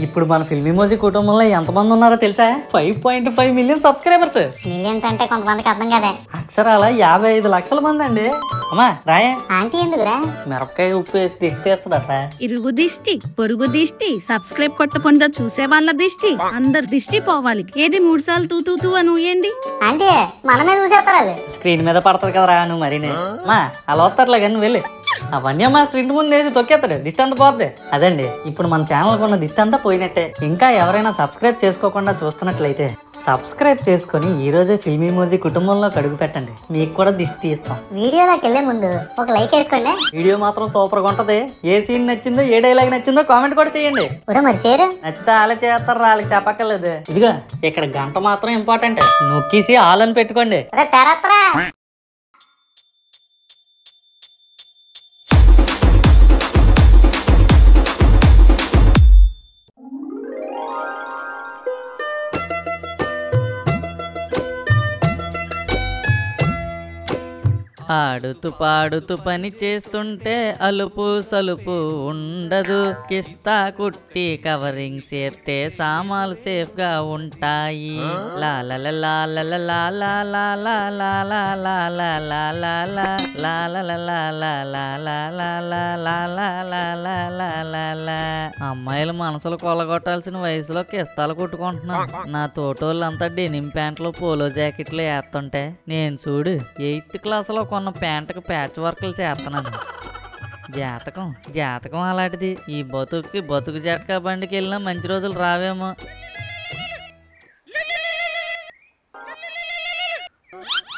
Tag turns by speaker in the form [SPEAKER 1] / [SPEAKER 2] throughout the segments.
[SPEAKER 1] ఇప్పుడు మన film emoji కుటుంబంలో ఎంతమంది ఉన్నారో తెలుసా? 5.5 మిలియన్ సబ్స్క్రైబర్స్.
[SPEAKER 2] మిలియన్స్ అంటే కొంతమందికి అర్థం కదా.
[SPEAKER 1] అక్షరాల 55 లక్షల మంది అండి. అమ్మా రాయే.
[SPEAKER 2] ఆంటీ ఎందుకురా?
[SPEAKER 1] మిరపకాయ ఉప్పు వేసి దిష్టేస్తుందట.
[SPEAKER 3] ఇరుగు దిష్టి, పొరుగు దిష్టి, సబ్స్క్రైబ్ కొట్టకుండా చూసే వాళ్ళ దిష్టి, అందరి దిష్టి పోవాలి. ఏది 3 సార్లు తూ తూ తూ అని ఊయండి.
[SPEAKER 2] ఆంటీ మనమే చూసేస్తారు.
[SPEAKER 1] స్క్రీన్ మీద పడతారు కదరా నువ్వు మరీనే. మా అలా వస్తారులే కానీ నువ్వు వెళ్ళి అవన్నీ మా స్క్రీన్ ముందు వేసి తొక్కేస్తాడు, దిష్టి అంతా పోద్ది. అదండి ఇప్పుడు మన ఛానల్ ఉన్న దిష్టి అంతా పోయినట్టే. ఇంకా ఎవరైనా సబ్స్క్రైబ్ చేసుకోకుండా చూస్తున్నట్లయితే సబ్స్క్రైబ్ చేసుకుని ఈ రోజే ఫిల్మ్ ఇమోజీ కుటుంబంలో అడుగు పెట్టండి, మీకు కూడా దిష్టి తీస్తాం.
[SPEAKER 2] వీడియోలోకి వెళ్లే ముందు ఒక లైక్ వేసుకోండి.
[SPEAKER 1] వీడియో మాత్రం సూపర్ గా ఉంటది. ఏ సీన్ నచ్చిందో ఏ డైలాగ్ నచ్చిందో కామెంట్ కూడా చేయండి.
[SPEAKER 2] మరి షేర్
[SPEAKER 1] నచ్చితే వాళ్ళే చేస్తారు, వాళ్ళకి చెప్పక్కర్లేదు. ఇదిగా ఇక్కడ గంట మాత్రం ఇంపార్టెంట్, నొక్కేసి ఆల్ అని పెట్టుకోండి. ఆడుతూ పాడుతూ పని చేస్తుంటే అలుపు సలుపు ఉండదు. కిస్తా కుట్టి కవరింగ్ చేస్తే సామాన్లు సేఫ్ గా ఉంటాయి. అమ్మాయిలు మనసులు కొల్లగొట్టాల్సిన వయసులో కిస్తాలు కుట్టుకుంటున్నాను. నా తోటోళ్ళంతా డెనిమ్ ప్యాంట్లు పోలో జాకెట్లు వేస్తుంటే నేను చూడు 8th క్లాసులో కొన్న ప్యాంటుకు ప్యాచ్ వర్క్లు చేస్తున్నాను. జాతకం అలాంటిది. ఈ బతుకు జట్కా బండికి వెళ్ళినా మంచి రోజులు రావేమో.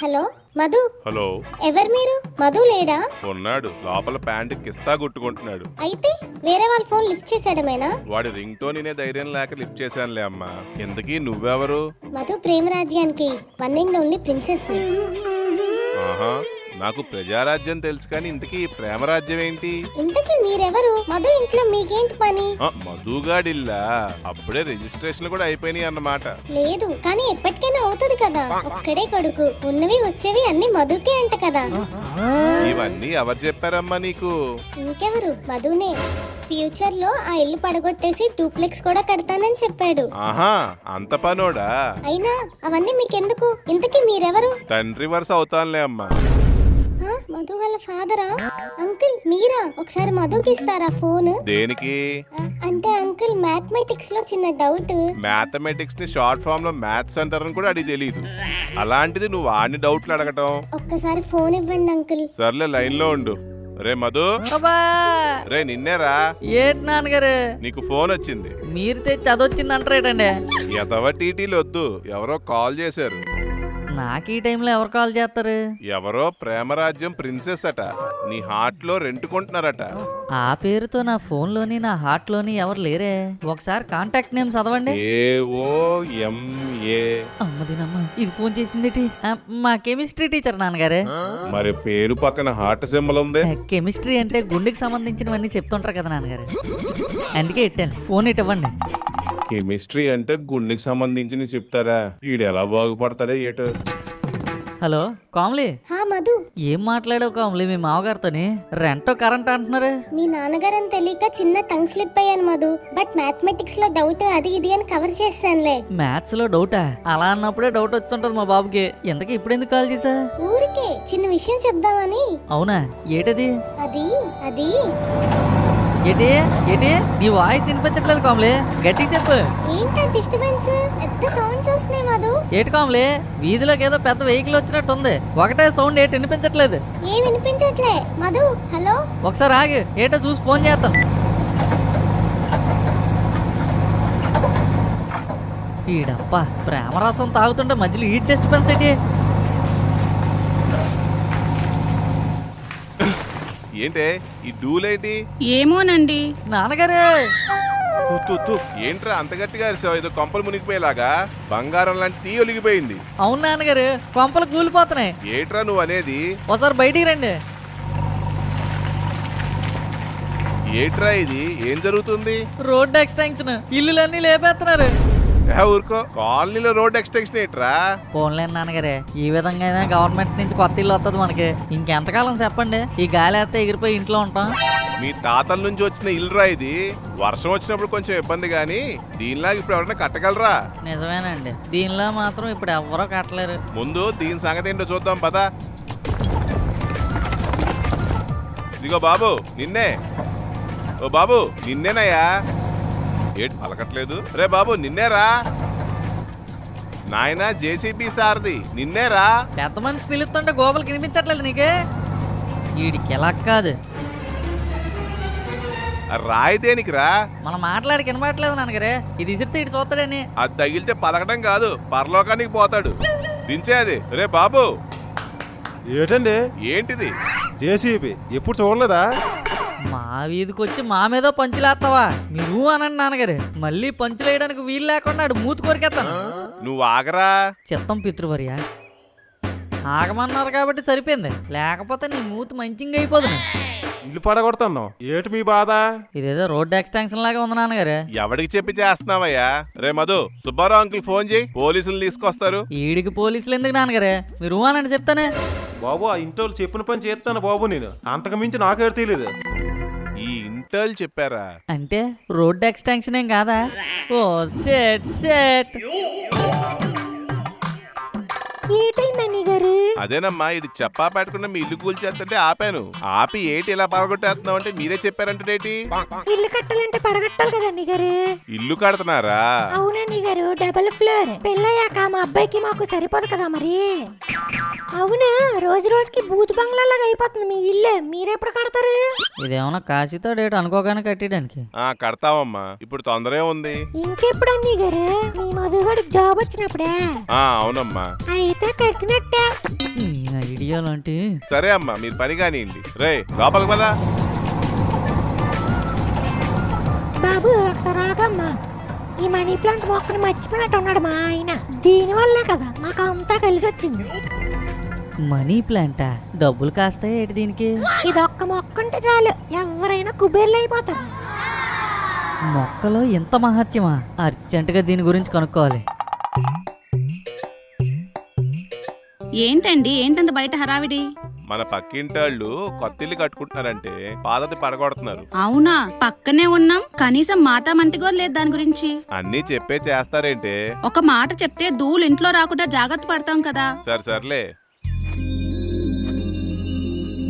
[SPEAKER 4] హలో మధు.
[SPEAKER 5] హలో
[SPEAKER 4] ఎవరు మీరు? మధు లేడా?
[SPEAKER 5] ఉన్నాడు, లోపల ప్యాంట్ కిస్తా గుట్టుకుంటున్నాడు.
[SPEAKER 4] అయితే వేరే వాళ్ళ ఫోన్ లిఫ్ట్ చేసాడమేనా?
[SPEAKER 5] వాడి రింగ్ టోన్ ఇనే ధైర్యం లేక లిఫ్ట్ చేశానులే అమ్మా. ఎందుకీ నువ్వెవరు?
[SPEAKER 4] మధు ప్రేమరాజ్యానికి వన్ అండ్ ఓన్లీ ప్రిన్సెస్.
[SPEAKER 5] ఆహా, నాకు ప్రజారాజ్యం తెలుసు కానీ ఇంతకీ ప్రేమరాజ్యం ఏంటి?
[SPEAKER 4] ఇంతకీ మీరెవరు? మధు ఇంట్లో మీకేంటి పని?
[SPEAKER 5] మధుగాడిల్లా అప్పుడే రిజిస్ట్రేషన్ కూడా అయిపోయినాయి అన్నమాట.
[SPEAKER 4] లేదు కానీ ఎప్పటికైనా అవుతుంది కదా. ఒక్కడే కొడుకు, ఉన్నవి వచ్చేవి అన్ని మధుకే అంట కదా.
[SPEAKER 5] ఇవన్నీ ఎవరు చెప్పారమ్మా నీకు?
[SPEAKER 4] ఇంకెవరు, మధునే. ఫ్యూచర్ లో ఆ ఇల్లు పడగొట్టేసి డూప్లెక్స్ కూడా కడతానని చెప్పాడు.
[SPEAKER 5] ఆహా, అంత పనోడా?
[SPEAKER 4] అయినా అవన్నీ మీకెందుకు? ఇంతకీ మీరెవరు?
[SPEAKER 5] తండ్రి వరుస అవుతానులే అమ్మా.
[SPEAKER 4] మధు వాళ్ళ ఫాదరా? అంకుల్ మీరా? ఒకసారి మధుకి ఇస్తారా ఫోన్?
[SPEAKER 5] దేనికి?
[SPEAKER 4] అంటే అంకుల్ మ్యాథమెటిక్స్ లో చిన్న డౌట్.
[SPEAKER 5] మ్యాథమెటిక్స్ ని షార్ట్ ఫామ్ లో మ్యాథ్స్ అంటారని కూడా అడిగి తెలియదు. అలాంటిది నువ్వు ఆడిని డౌట్లు అడగటం.
[SPEAKER 4] ఒక్కసారి ఫోన్ ఇవ్వండి అంకుల్.
[SPEAKER 5] సర్లే లైన్ లో ఉండు. రే మధు, రే నిన్నేరా?
[SPEAKER 1] ఏంటి నాన్నగారు?
[SPEAKER 5] నీకు ఫోన్ వచ్చింది.
[SPEAKER 1] మీరు తెచ్చి అదొచ్చింది అంటారేటండి.
[SPEAKER 5] ఎదవ టీటీలు వద్దు, ఎవరో కాల్ చేశారు.
[SPEAKER 1] నాకు ఈ టైంలో ఎవరు కాల్ చేస్తారు?
[SPEAKER 5] ఎవరో ప్రేమరాజ్యం ప్రిన్సెస్ అట, నీ హార్ట్ లో రెంటుకుంటున్నారట.
[SPEAKER 1] ఆ పేరుతో నా ఫోన్ లోని నా హార్ట్ లోని ఎవరు లేరే. ఒకసారి కాంటాక్ట్ నేమ్ చదవండి.
[SPEAKER 5] AOMA.
[SPEAKER 1] అమ్మదినమ్మ, ఇది ఫోన్ చేసింది మా కెమిస్ట్రీ టీచర్ నాన్నగారు.
[SPEAKER 5] మరి పేరు పక్కన హార్ట్ సింబల్ ఉంది.
[SPEAKER 1] కెమిస్ట్రీ అంటే గుండెకి సంబంధించినవన్నీ చెప్తుంటారు కదా నాన్నగారు, అందుకే ఇట్టాను. ఫోన్ ఇవ్వండి.
[SPEAKER 5] కెమిస్ట్రీ అంటే గుండెకి సంబంధించి చెప్తారా? వీడు ఎలా బాగుపడతాడే ఏటో.
[SPEAKER 1] హలో కామ్లీ.
[SPEAKER 4] మధు,
[SPEAKER 1] ఏం మాట్లాడావు కామ్లీ మీ మామగారితోని? రెంటో కరెంట్ అంటున్నారు.
[SPEAKER 4] మీ నాన్నగారని తెలియక చిన్న టంగ్ స్లిప్ అయ్యాను మధు. బట్ మ్యాథమెటిక్స్ లో డౌట్ అది ఇది అని కవర్ చేస్తానులే.
[SPEAKER 1] మ్యాథ్స్ లో డౌటా? అలా అన్నప్పుడే డౌట్ వచ్చుంటది మా బాబుకి. ఇంతకీ ఇప్పుడు ఎందుకు కాల్ చేసా?
[SPEAKER 4] ఊరికే చిన్న విషయం చెప్దామని.
[SPEAKER 1] అవునా, ఏటది?
[SPEAKER 4] అది అది
[SPEAKER 1] ఏటి ఏటి నీ వాయిస్ వినిపించట్లేదు కామ్లీ, గట్టిగా చెప్పు.
[SPEAKER 4] ఏంటా డిస్టర్బెన్స్? పెద్ద సౌండ్స్ వస్తున్నాయి మధు.
[SPEAKER 1] ఏటి కామ్లీ, వీధిలోకి ఏదో పెద్ద వెహికల్ వచ్చినట్టు ఉంది. ఒకటే సౌండ్, ఏటి వినిపించట్లేదు?
[SPEAKER 4] ఏం వినిపించట్లే మధు. హలో,
[SPEAKER 1] ఒకసారి ఆగు, ఏటో చూసి ఫోన్ చేస్తాను. ఈడప్ప ప్రేమరసం తాగుతుంటే మధ్యలో ఈ డిస్టర్బెన్స్ ఏంటి?
[SPEAKER 5] ఏంటే ఈ డూలేటి?
[SPEAKER 3] ఏమోనండి
[SPEAKER 1] నాన్నగారు.
[SPEAKER 5] ఏంట్రా అంత గట్టిగా అరిసావు? ఏదో కొంపలు మునిగిపోయేలాగా. బంగారం లాంటి తీ ఒలిగిపోయింది.
[SPEAKER 1] అవును నాన్నగారు, కొంపలు కూలిపోతున్నాయి.
[SPEAKER 5] ఏట్రా నువ్వు అనేది?
[SPEAKER 1] ఒకసారి బయటికి రండి.
[SPEAKER 5] ఏట్రా ఇది? ఏం జరుగుతుంది?
[SPEAKER 1] రోడ్ ఎక్స్టెన్షన్, ఇల్లులన్నీ లేపేస్తున్నారు.
[SPEAKER 5] ఊరుకో, కాలనీలో రోడ్ ఎక్స్టెన్షన్ ఏంట్రా?
[SPEAKER 1] పోన్లేండి నాన్నగారే, ఈ విధంగా అయినా గవర్నమెంట్ నుంచి కొత్త ఇల్లు వస్తుంది మనకి. ఇంకెంతకాలం చెప్పండి ఈ గాలి వేస్తే ఎగిరిపోయి ఇంట్లో ఉంటాం.
[SPEAKER 5] మీ తాతల నుంచి వచ్చిన ఇల్లురా ఇది. వర్షం వచ్చినప్పుడు కొంచెం ఇబ్బంది గానీ దీనిలాగా ఇప్పుడు ఎవరైనా కట్టగలరా?
[SPEAKER 1] నిజమేనండి, దీనిలో మాత్రం ఇప్పుడు ఎవ్వరూ కట్టలేరు.
[SPEAKER 5] ముందు దీని సంగతి ఏంటో చూద్దాం పద. ఇదిగో బాబు నిన్నే. ఓ బాబు నిన్నేనయ్యా. ఏంటి పలకట్లేదు? రే బాబు నిన్నేరా నాయనా, జేసీబీ సార్ది నిన్నేరా.
[SPEAKER 1] పెద్ద మనిషి పిలుస్తుంటే గోపలు కనిపించట్లేదు నీకే? వీడికి ఎలా కాదు,
[SPEAKER 5] రాయి దేనికిరా?
[SPEAKER 1] మనం మాట్లాడి కనబడట్లేదు నాన్నగారే. ఇది ఇసిరితే ఇటు చూస్తాడని.
[SPEAKER 5] అది తగిలితే పలకడం కాదు, పరలోకానికి పోతాడు. దించే అది. రే బాబు.
[SPEAKER 6] ఏటండి
[SPEAKER 5] ఏంటిది?
[SPEAKER 6] జేసీబీ ఎప్పుడు చూడలేదా?
[SPEAKER 1] మా వీధికి వచ్చి మా మీద పంచులేస్తావా? మీరు అనండి నాన్నగారు, మళ్ళీ పంచులు వేయడానికి వీలు లేకుండా మూతి కొరికేస్తాను.
[SPEAKER 5] నువ్వు ఆగరా.
[SPEAKER 1] చిత్తం పితృవర్య, ఆగమన్నారు కాబట్టి సరిపోయింది, లేకపోతే నీ మూతి మంచిగా అయిపోతుంది.
[SPEAKER 6] ఇల్లు పడగొడతాను. ఏటి మీ బాధ?
[SPEAKER 1] ఇదేదో రోడ్ ఎక్స్టెన్షన్ లాగా ఉంది నాన్నగారు.
[SPEAKER 5] ఎవడికి చెప్పి చేస్తున్నావయ్యా? రే మధు, సుబ్బారావు అంకుల్ ఫోన్ చేయి, పోలీసులు తీసుకొస్తారు.
[SPEAKER 1] ఈడికి పోలీసులు ఎందుకు నాన్నగారు? మీరు అనండి చెప్తానే.
[SPEAKER 6] బాబు ఆ ఇంట్లో చెప్పిన పని చేస్తాను బాబు, నేను అంతకు మించి నాకేడు తెలియదు.
[SPEAKER 5] ఈ ఇంటర్లు చెప్పారా?
[SPEAKER 1] అంటే రోడ్ ఎక్స్టెన్షన్ ఏం కాదా? ఓ షెట్ షెట్.
[SPEAKER 4] ఏటైందని గారు?
[SPEAKER 5] అదేనమ్మా, ఇది చెప్పా పెట్టకుండా మీ ఇల్లు కూల్చేస్తుంటే ఆపాను. ఆపి ఏటి ఇలా పడగొట్టేస్తున్నావు అంటే మీరే చెప్పారంటే
[SPEAKER 4] ఇల్లు కట్టాలంటే పడగొట్టాలి కదండి గారు.
[SPEAKER 5] ఇల్లు కడుతున్నారా?
[SPEAKER 4] అవునండి గారు, డబుల్ ఫ్లోర్. పెళ్ళయ్యాక మా అబ్బాయికి మాకు సరిపోదు కదా మరి. అవునా, రోజు రోజుకి బూత్ బంగ్లాలాగా అయిపోతుంది మీ ఇల్లు. మీరెప్పుడు కడతారు?
[SPEAKER 1] ఇదేమన్నా కాశీతో డేట్ అనుకోగానే కట్టడానికి.
[SPEAKER 5] కడతావమ్మా, ఇప్పుడు తొందరే ఉంది.
[SPEAKER 4] ఇంకెప్పుడండి గారు? మీ మధుగాడికి జాబ్ వచ్చినప్పుడే?
[SPEAKER 5] అవునమ్మా.
[SPEAKER 4] అయితే కట్టినట్టే.
[SPEAKER 1] ఐడియా లాంటి.
[SPEAKER 5] సరే అమ్మా, మీరు పని కానివ్వండి. రే లోపలికి పదా.
[SPEAKER 4] బాబు ఒకసారి ఆగమ్మా. ఈ మనీ ప్లాంట్ మొక్కని మర్చిపోయినట్టు ఉన్నాడు మా ఆయన. దీనివల్లే కదా మాకు అంతా కలిసి వచ్చింది.
[SPEAKER 1] మనీ ప్లాంటా? డబ్బులు కాస్తాయి ఏంటి దీనికి?
[SPEAKER 4] ఇదొక్క మొక్క ఉంటే చాలు, ఎవరైనా కుబేర్లు అయిపోతారు.
[SPEAKER 1] మొక్కలో ఎంత మహత్యమా? అర్జెంటుగా దీని గురించి కనుక్కోవాలి.
[SPEAKER 3] ఏంటండి, ఏంటంత బయట హడావిడి?
[SPEAKER 5] మన పక్కింటాళ్ళు కొత్త ఇల్లు కట్టుకుంటున్నారంటే పాతది పడగొడుతున్నారు.
[SPEAKER 3] అవునా? పక్కనే ఉన్నాం, కనీసం మాట మంటి కూడా లేదు దాని గురించి.
[SPEAKER 5] అన్నీ చెప్పే చేస్తారేంటే?
[SPEAKER 3] ఒక మాట చెప్తే ధూళి ఇంట్లో రాకుండా జాగ్రత్త పడతాం కదా.
[SPEAKER 5] సర్లే.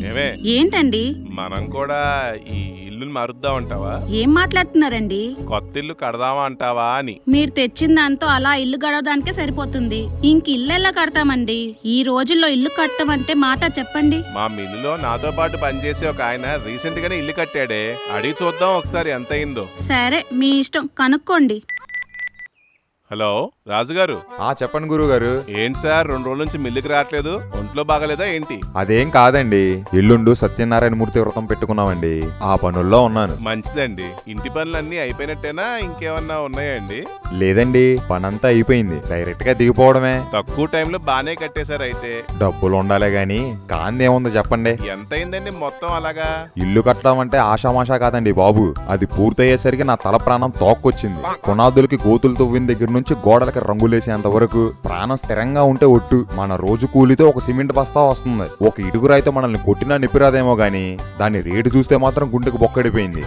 [SPEAKER 5] ఏమే
[SPEAKER 3] ఏంటండి,
[SPEAKER 5] మనం కూడా ఈ ఇల్లుని మారుద్దాం అంటావా?
[SPEAKER 3] ఏం మాట్లాడుతున్నారండి?
[SPEAKER 5] కొత్త ఇల్లు కడదామా అంటావా అని.
[SPEAKER 3] మీరు తెచ్చిన దాంతో అలా ఇల్లు గడవడానికే సరిపోతుంది. ఇంక ఇల్లు ఎలా కడతామండి? ఈ రోజుల్లో ఇల్లు కట్టమంటే మాట చెప్పండి.
[SPEAKER 5] మా మిల్లులో నాతో పాటు పనిచేసే ఒక ఆయన రీసెంట్ గానే ఇల్లు కట్టాడే, అడిగి చూద్దాం ఒకసారి ఎంత అయిందో.
[SPEAKER 3] సరే, మీ ఇష్టం, కనుక్కోండి.
[SPEAKER 5] హలో రాజుగారు.
[SPEAKER 7] చెప్పండి గురుగారు.
[SPEAKER 5] ఏంటి సార్ 2 రోజుల నుంచి మిల్లుకి రావట్లేదు? ఒంట్లో బాగలేదా ఏంటి?
[SPEAKER 7] అదేం కాదండి, ఎల్లుండు సత్యనారాయణ మూర్తి వ్రతం పెట్టుకున్నామండి, ఆ పనుల్లో ఉన్నాను.
[SPEAKER 5] మంచిదండి. ఇంటి పనులన్నీ అయిపోయినట్టేనా, ఇంకేమన్నా ఉన్నాయండి?
[SPEAKER 7] లేదండి, పనంతా అయిపోయింది, డైరెక్ట్ గా దిగిపోవడమే.
[SPEAKER 5] తక్కువ టైంలో బానే కట్టేశారు అయితే.
[SPEAKER 7] డబ్బులు ఉండాలే గాని కాందేముందో చెప్పండి.
[SPEAKER 5] ఎంత అయిందండి మొత్తం అలాగా?
[SPEAKER 7] ఇల్లు కట్టడం అంటే ఆషామాషా కాదండి బాబు. అది పూర్తయ్యేసరికి నా తల ప్రాణం తోక్కొచ్చింది. పునాదులకి గోతులు తవ్విన దగ్గర నుంచి గోడలకి రంగులేసేంత వరకు ప్రాణం స్థిరంగా ఉంటే ఒట్టు. మన రోజు కూలితో ఒక సిమెంట్ బస్తా వస్తుంది. ఒక ఇటుకురాయితో మనల్ని కొట్టినా నిప్పిరాదేమో గాని దాని రేటు చూస్తే మాత్రం గుండెకు బొక్కడిపోయింది.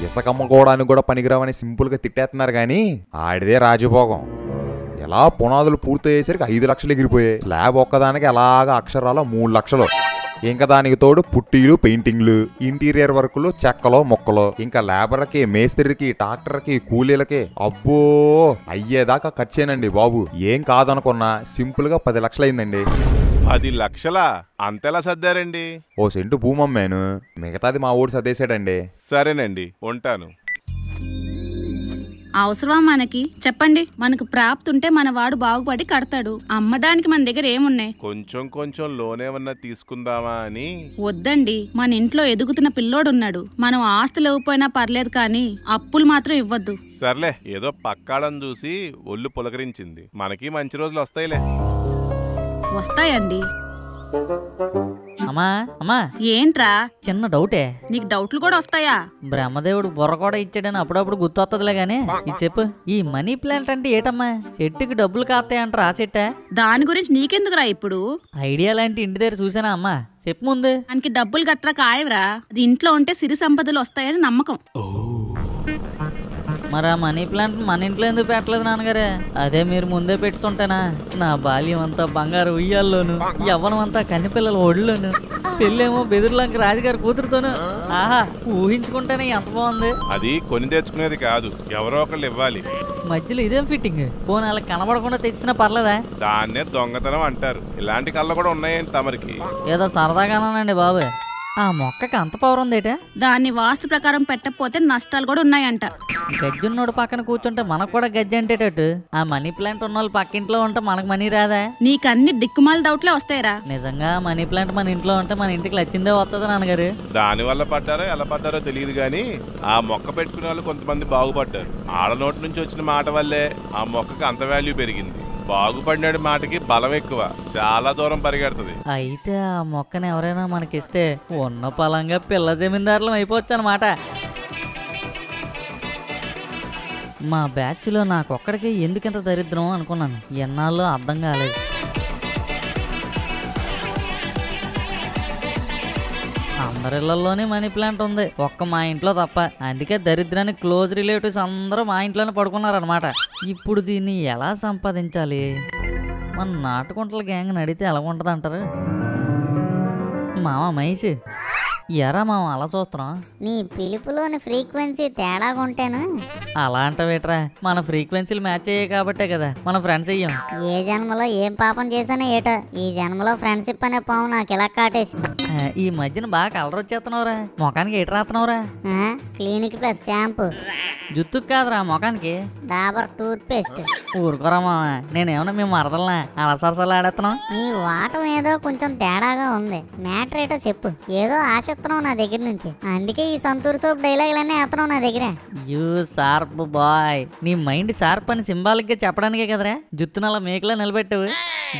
[SPEAKER 7] ఇసకమ్ముకోవడానికి కూడా పనికిరావని సింపుల్ గా తిట్టేస్తున్నారు గాని ఆడిదే రాజభోగం. ఎలా పునాదులు పూర్తయ్యేసరికి 5 లక్షలు ఎగిరిపోయాయి. ల్యాబ్ ఒక్కదానికి అలాగా అక్షరాల 3 లక్షలు. ఇంకా దానికి తోడు పుట్టీలు, పెయింటింగ్లు, ఇంటీరియర్ వర్కులు, చెక్కలో మొక్కలు, ఇంకా లేబర్కి, మేస్త్రికి, ట్రాక్టర్కి, కూలీలకి అబ్బో అయ్యేదాకా ఖర్చేనండి బాబు. ఏం కాదనుకున్నా సింపుల్ గా 10 లక్షలైందండి.
[SPEAKER 5] 10 లక్షలా? అంతెలా సర్దారండి?
[SPEAKER 7] ఓ సెంటు భూమి అమ్మాను, మిగతాది మా ఊరు సర్దేశాడండి.
[SPEAKER 5] సరేనండి, ఉంటాను.
[SPEAKER 3] అవసరమా మనకి? చెప్పండి. మనకు ప్రాప్తి ఉంటే మన వాడు బాగుపడి కడతాడు. అమ్మడానికి మన దగ్గర ఏమున్నాయి?
[SPEAKER 5] కొంచెం లోన్ ఏమన్నా తీసుకుందామా అని.
[SPEAKER 3] వద్దండి, మన ఇంట్లో ఎదుగుతున్న పిల్లోడున్నాడు. మనం ఆస్తులు ఇవ్వకపోయినా పర్లేదు కానీ అప్పులు మాత్రం ఇవ్వద్దు.
[SPEAKER 5] సర్లే, ఏదో పక్కాడని చూసి ఒళ్ళు పులకరించింది. మనకి మంచి రోజులు వస్తాయిలే.
[SPEAKER 3] వస్తాయండి.
[SPEAKER 1] అమ్మా అమ్మా
[SPEAKER 3] ఏంట్రా
[SPEAKER 1] చిన్న డౌటే.
[SPEAKER 3] నీకు డౌట్లు కూడా వస్తాయా?
[SPEAKER 1] బ్రహ్మదేవుడు బుర్ర కూడా ఇచ్చాడని అప్పుడప్పుడు గుర్తొస్తుందిలే గానీ ఇది చెప్పు, ఈ మనీ ప్లాంట్ అంటే ఏటమ్మా? చెట్టుకి డబ్బులు కాస్తాయంటారు, ఆ చెట్టా?
[SPEAKER 3] దాని గురించి నీకెందుకురా ఇప్పుడు?
[SPEAKER 1] ఐడియా లాంటి ఇంటి దగ్గర చూసానా అమ్మా? చెప్పు ముందు.
[SPEAKER 3] దానికి డబ్బులు గట్రా కాయవరా, అది ఇంట్లో ఉంటే సిరి సంపదలు వస్తాయని నమ్మకం.
[SPEAKER 1] మరి ఆ మనీ ప్లాంట్ మన ఇంట్లో ఎందుకు పెట్టలేదు నాన్నగారే? అదే మీరు ముందే పెట్టుకుంటేనా నా బాల్యం అంతా బంగారు ఉయ్యాల్లోను, యవ్వనం అంతా కన్నిపిల్లల ఒడిలోను, పెళ్ళేమో బెదురులంక రాజుగారి కూతురుతోను. ఆహా, ఊహించుకుంటేనే ఎంత బాగుంది.
[SPEAKER 5] అది కొని తెచ్చుకునేది కాదు, ఎవరో ఒకళ్ళు ఇవ్వాలి.
[SPEAKER 1] మధ్యలో ఇదేం ఫిట్టింగ్? పోనీ అలా కనబడకుండా తెచ్చినా పర్లేదా?
[SPEAKER 5] దాన్నే దొంగతనం అంటారు. ఇలాంటి కళ్ళు కూడా ఉన్నాయండి తమరికి.
[SPEAKER 1] ఏదో సరదాగానండి బాబు. ఆ మొక్కకి అంత పవర్ ఉందేట?
[SPEAKER 3] దాన్ని వాస్తు ప్రకారం పెట్టకపోతే నష్టాలు కూడా ఉన్నాయంట.
[SPEAKER 1] గజ్జున్నోడు పక్కన కూర్చుంటే మనకు కూడా గజ్జి అంటేటట్టు ఆ మనీ ప్లాంట్ ఉన్న వాళ్ళు పక్కింట్లో ఉంటే మనకు మనీ రాదా?
[SPEAKER 3] నీకన్ని దిక్కుమాల డౌట్లే వస్తాయిరా.
[SPEAKER 1] నిజంగా మనీ ప్లాంట్ మన ఇంట్లో ఉంటే మన ఇంటికి లచ్చిందే వస్తుంది నాన్నగారు.
[SPEAKER 5] దాని వల్ల పడ్డారో ఎలా పడ్డారో తెలియదు గాని ఆ మొక్క పెట్టుకునే వాళ్ళు కొంతమంది బాగుపడ్డారు. ఆళ్ళ నోటి నుంచి వచ్చిన మాట వల్లే ఆ మొక్కకి అంత వాల్యూ పెరిగింది. బాగుపడినాడు మాటకి బలం ఎక్కువ, చాలా దూరం పరిగెడుతుంది.
[SPEAKER 1] అయితే ఆ మొక్కని ఎవరైనా మనకిస్తే ఉన్న పలంగా పిల్ల జమీందారులం అయిపోవచ్చు అనమాట. మా బ్యాచ్లో నాకొక్కడికి ఎందుకింత దరిద్రం అనుకున్నాను, ఎన్నాళ్ళు అర్థం కాలేదు. అందరిళ్లలోనే మనీ ప్లాంట్ ఉంది, ఒక్క మా ఇంట్లో తప్ప. అందుకే దరిద్రానికి క్లోజ్ రిలేటివ్స్ అందరూ మా ఇంట్లోనే పడుకున్నారనమాట. ఇప్పుడు దీన్ని ఎలా సంపాదించాలి? మన నాటుకుంటల గ్యాంగ్ నడితే ఎలా ఉంటుంది అంటారు? మామ మహేష్, ఎరా మామ అలా చూస్తున్నాం?
[SPEAKER 2] నీ పిలుపులోని ఫ్రీక్వెన్సీ తేడాగా ఉంటాను.
[SPEAKER 1] అలా అంటావేట్రా? మన ఫ్రీక్వెన్సీలు మ్యాచ్ అయ్యాయి కాబట్టే కదా మన ఫ్రెండ్స్ అయ్యాం.
[SPEAKER 2] ఏ జన్మలో ఏం పాపం చేశానో ఏటో, ఈ జన్మలో ఫ్రెండ్షిప్ అనే పాము నాకు ఇలా కాటేసి.
[SPEAKER 1] ఈ మధ్యన బాగా కలర్ వచ్చేస్తున్నావురా, ముఖానికి ఎటు రాస్తున్నావురా?
[SPEAKER 2] Clinic Plus shampoo.
[SPEAKER 1] జుత్తుకు కాదురా ముఖానికి.
[SPEAKER 2] Dabur toothpaste.
[SPEAKER 1] ఊరుకోరా మామ, నేనేమన్నా మేము మరదలనా అలా సరసలు ఆడేస్తున్నాం?
[SPEAKER 2] నీ వాటం ఏదో కొంచెం తేడాగా ఉంది. మ్యాటర్ ఏటో చెప్పు. ఏదో ఆశిస్తున్నావు నా దగ్గర నుంచి, అందుకే ఈ సంతూర్ సోప్ డైలాగులన్నీ వేస్తున్నావు నా దగ్గర.
[SPEAKER 1] యూ షార్ప్ బాయ్, నీ మైండ్ షార్ప్ అని సింబాలిక్ గా చెప్పడానికే కదరా జుత్తునలా మేకలా నిలబెట్టావు.